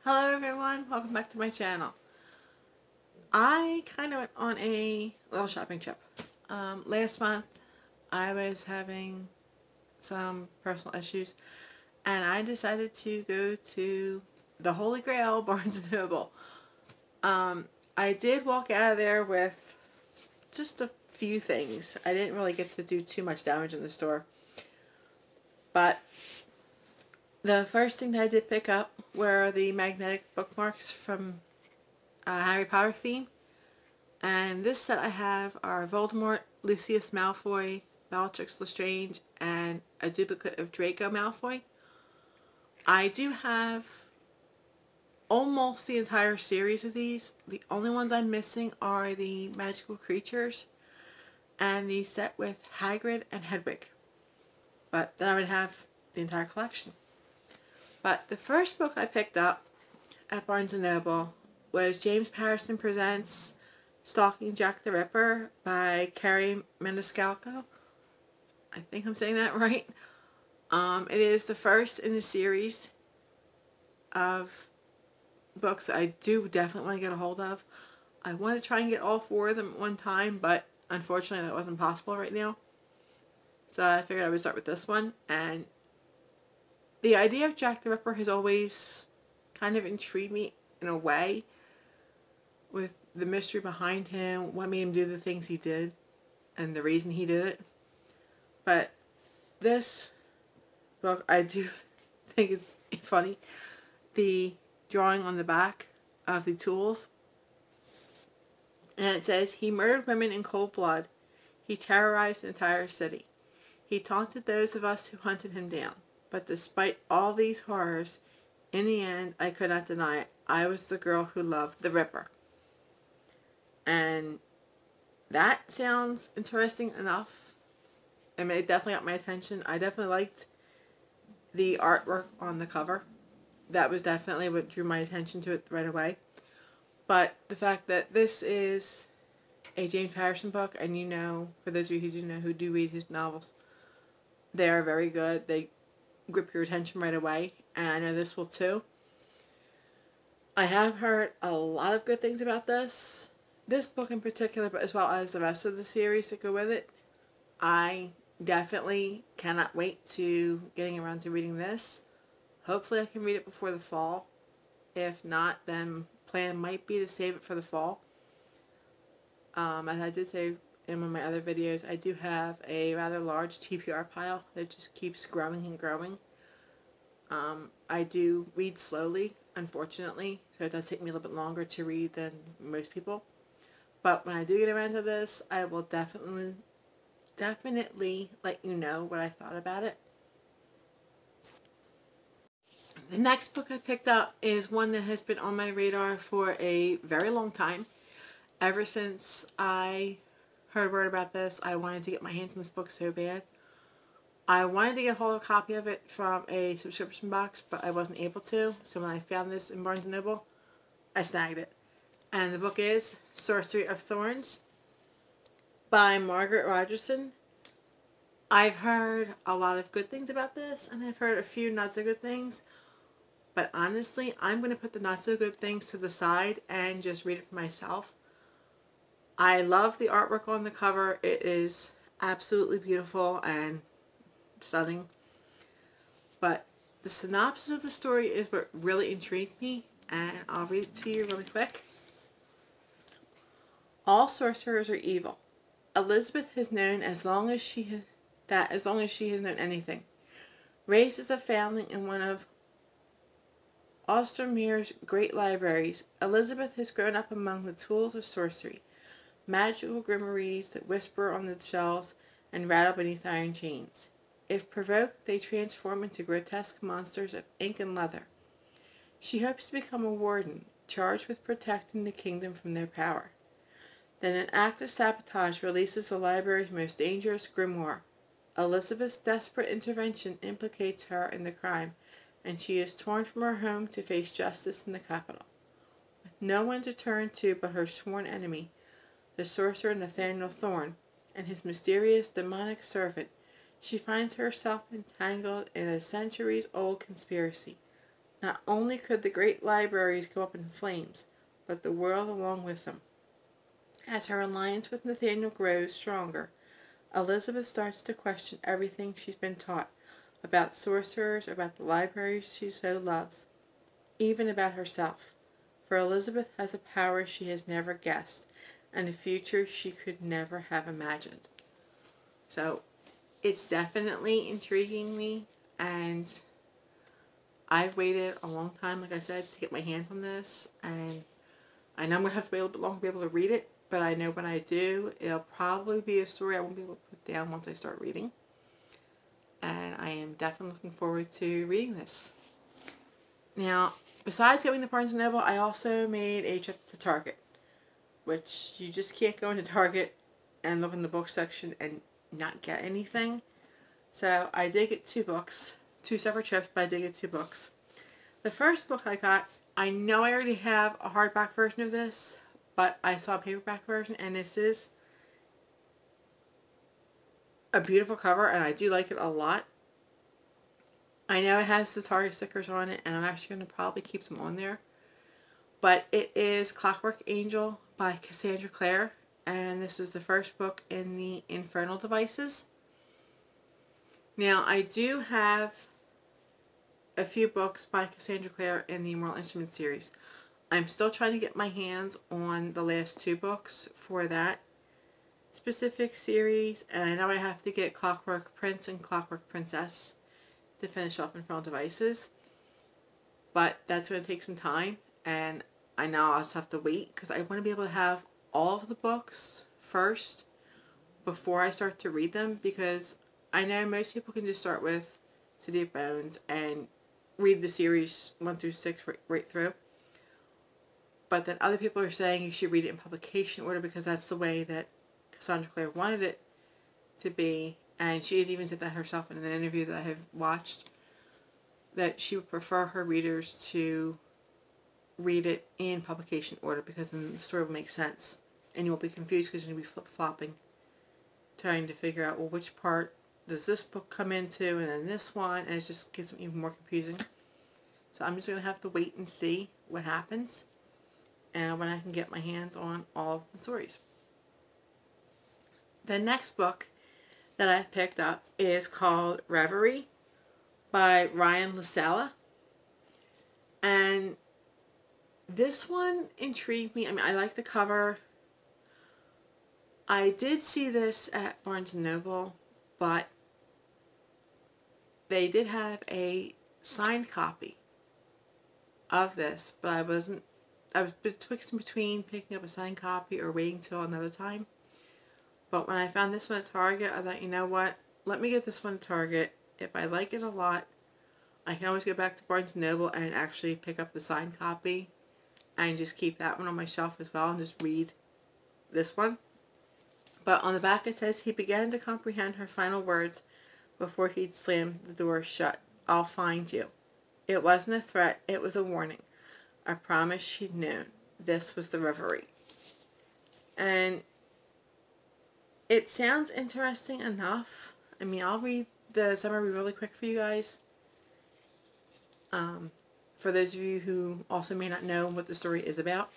Hello everyone, welcome back to my channel. I kind of went on a little shopping trip. Last month I was having some personal issues and I decided to go to the Holy Grail, Barnes&Noble. I did walk out of there with just a few things. I didn't really get to do too much damage in the store. But the first thing that I did pick up were the magnetic bookmarks from Harry Potter theme. And this set I have are Voldemort, Lucius Malfoy, Bellatrix Lestrange, and a duplicate of Draco Malfoy. I do have almost the entire series of these. The only ones I'm missing are the magical creatures and the set with Hagrid and Hedwig. But then I would have the entire collection. But the first book I picked up at Barnes& Noble was James Patterson Presents Stalking Jack the Ripper by Carrie Maniscalco. I think I'm saying that right. It is the first in a series of books that I do definitely want to get a hold of. I want to try and get all four of them at one time, but unfortunately that wasn't possible right now. So I figured I would start with this one. And the idea of Jack the Ripper has always kind of intrigued me in a way, with the mystery behind him, what made him do the things he did, and the reason he did it. But this book, I do think it's funny. The drawing on the back of the tools, and it says, "He murdered women in cold blood. He terrorized the entire city. He taunted those of us who hunted him down. But despite all these horrors, in the end, I could not deny it. I was the girl who loved the Ripper." And that sounds interesting enough. I mean, it definitely got my attention. I definitely liked the artwork on the cover. That was definitely what drew my attention to it right away. But the fact that this is a James Patterson book, and you know, for those of you who do know, who do read his novels, they are very good. They grip your attention right away, and I know this will too. I have heard a lot of good things about this book in particular, but as well as the rest of the series that go with it. I definitely cannot wait to getting around to reading this. Hopefully I can read it before the fall. If not, then plan might be to save it for the fall. As I did say in one of my other videos, I do have a rather large TBR pile that just keeps growing and growing. I do read slowly, unfortunately, so it does take me a little bit longer to read than most people. But when I do get around to this, I will definitely let you know what I thought about it. The next book I picked up is one that has been on my radar for a very long time. Ever since I heard word about this, I wanted to get my hands on this book so bad. I wanted to get a hold of a copy of it from a subscription box, but I wasn't able to. So when I found this in Barnes & Noble, I snagged it. And the book is Sorcery of Thorns by Margaret Rogerson. I've heard a lot of good things about this, and I've heard a few not so good things. But honestly, I'm going to put the not so good things to the side and just read it for myself. I love the artwork on the cover. It is absolutely beautiful and stunning. But the synopsis of the story is what really intrigued me, and I'll read it to you really quick. All sorcerers are evil. Elizabeth has known as long as she has known anything. Raised as a foundling in one of Ostermere's great libraries, Elizabeth has grown up among the tools of sorcery, magical grimoires that whisper on the shelves and rattle beneath iron chains. If provoked, they transform into grotesque monsters of ink and leather. She hopes to become a warden, charged with protecting the kingdom from their power. Then an act of sabotage releases the library's most dangerous grimoire. Elizabeth's desperate intervention implicates her in the crime, and she is torn from her home to face justice in the capital. With no one to turn to but her sworn enemy, the sorcerer Nathaniel Thorne, and his mysterious demonic servant, she finds herself entangled in a centuries-old conspiracy. Not only could the great libraries go up in flames, but the world along with them. As her alliance with Nathaniel grows stronger, Elizabeth starts to question everything she's been taught about sorcerers, about the libraries she so loves, even about herself. For Elizabeth has a power she has never guessed, and a future she could never have imagined. So, it's definitely intriguing me, and I've waited a long time, like I said, to get my hands on this, and I know I'm going to have to wait a little bit longer to be able to read it, but I know when I do, it'll probably be a story I won't be able to put down once I start reading. And I am definitely looking forward to reading this. Now, besides going to Barnes& Noble, I also made a trip to Target, which you just can't go into Target and look in the book section and not get anything. So I did get 2 books, 2 separate trips, but I did get 2 books. The first book I got, I know I already have a hardback version of this, but I saw a paperback version, and this is a beautiful cover, and I do like it a lot. I know it has the Target stickers on it, and I'm actually going to probably keep them on there. But it is Clockwork Angel by Cassandra Clare, and this is the first book in the Infernal Devices. Now, I do have a few books by Cassandra Clare in the Immortal Instruments series. I'm still trying to get my hands on the last 2 books for that specific series, and I know I have to get Clockwork Prince and Clockwork Princess to finish off Infernal Devices, but that's going to take some time, and I know I'll just have to wait because I want to be able to have all of the books first before I start to read them, because I know most people can just start with City of Bones and read the series 1 through 6 right through. But then other people are saying you should read it in publication order because that's the way that Cassandra Clare wanted it to be. And she has even said that herself in an interview that I have watched, that she would prefer her readers to read it in publication order because then the story will make sense. And you won't be confused because you're going to be flip-flopping, trying to figure out, well, which part does this book come into and then this one, and it just gets even more confusing. So I'm just going to have to wait and see what happens and when I can get my hands on all of the stories. The next book that I picked up is called Reverie by Ryan LaSala. And this one intrigued me. I mean, I like the cover. I did see this at Barnes& Noble, but they did have a signed copy of this, but I was betwixt between picking up a signed copy or waiting till another time. But when I found this one at Target, I thought, you know what, let me get this one at Target. If I like it a lot, I can always go back to Barnes & Noble and actually pick up the signed copy and just keep that one on my shelf as well and just read this one. But on the back it says, he began to comprehend her final words before he'd slammed the door shut. I'll find you. It wasn't a threat, it was a warning. A promise she'd known. This was the Reverie. And it sounds interesting enough. I mean, I'll read the summary really quick for you guys. For those of you who also may not know what the story is about.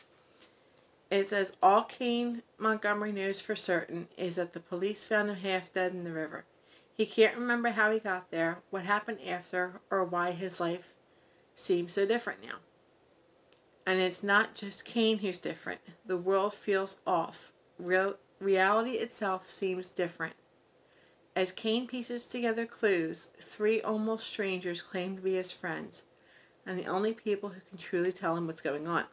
It says, all Kane Montgomery knows for certain is that the police found him half dead in the river. He can't remember how he got there, what happened after, or why his life seems so different now. And it's not just Kane who's different. The world feels off. Reality itself seems different. As Kane pieces together clues, 3 almost strangers claim to be his friends, and the only people who can truly tell him what's going on.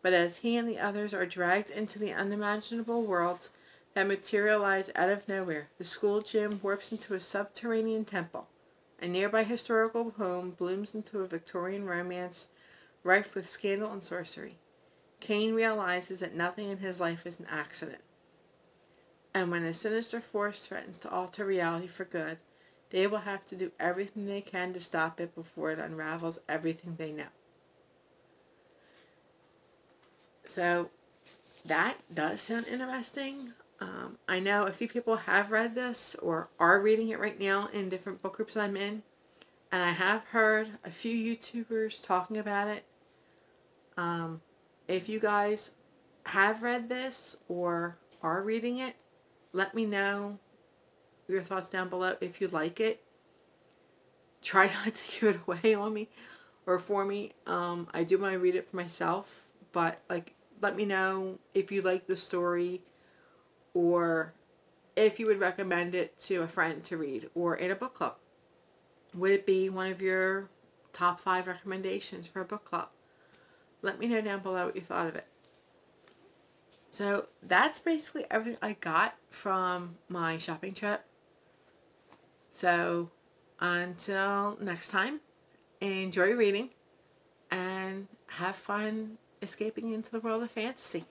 But as he and the others are dragged into the unimaginable worlds that materialize out of nowhere, the school gym warps into a subterranean temple. A nearby historical home blooms into a Victorian romance rife with scandal and sorcery. Kane realizes that nothing in his life is an accident. And when a sinister force threatens to alter reality for good, they will have to do everything they can to stop it before it unravels everything they know. So, that does sound interesting. I know a few people have read this or are reading it right now in different book groups I'm in. and I have heard a few YouTubers talking about it. If you guys have read this or are reading it, let me know your thoughts down below if you like it. Try not to give it away on me or for me. I do want to read it for myself, but like, let me know if you like the story or if you would recommend it to a friend to read or in a book club. Would it be one of your top 5 recommendations for a book club? Let me know down below what you thought of it. So that's basically everything I got from my shopping trip. So until next time, enjoy reading and have fun escaping into the world of fantasy.